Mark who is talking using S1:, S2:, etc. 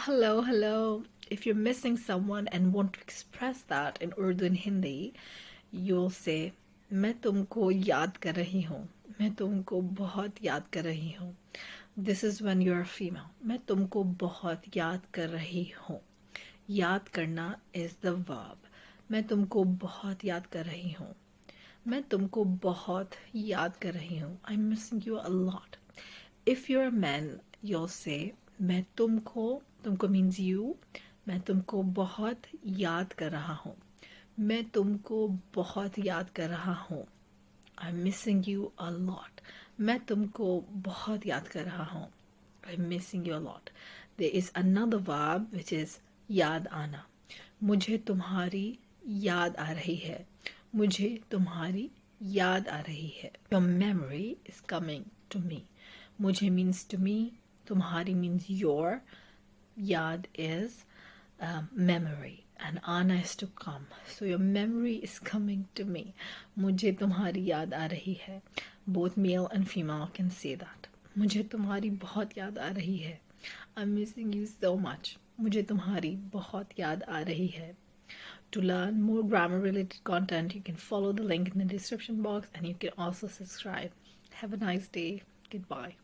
S1: Hello. If you're missing someone and want to express that in Urdu and Hindi, you'll say, मैं तुमको याद कर रही हूँ. मैं तुमको बहुत याद कर रही हूँ. This is when you're a female. मैं तुमको बहुत याद कर रही हूँ. याद करना is the verb. मैं तुमको बहुत याद कर रही हूँ. मैं तुमको बहुत याद कर रही हूँ. I'm missing you a lot. If you're a man, you'll say मैं तुमको means you. मैं तुमको बहुत याद कर रहा हूँ. मैं तुमको बहुत याद कर रहा हूँ. I'm missing you a lot. मैं तुमको बहुत याद कर रहा हूँ. I'm missing you a lot. There is another verb which is याद आना. मुझे तुम्हारी याद आ रही है. मुझे तुम्हारी याद आ रही है. Your memory is coming to me. मुझे means to me. तुम्हारी means your. Yaad is memory. And आना is to come. So your memory is coming to me. मुझे तुम्हारी याद आ रही है. Both male and female can say that. मुझे तुम्हारी बहुत याद आ रही है. I'm missing you so much. मुझे तुम्हारी बहुत याद आ रही है. To learn more grammar related content, you can follow the link in the description box and you can also subscribe. Have a nice day. Goodbye.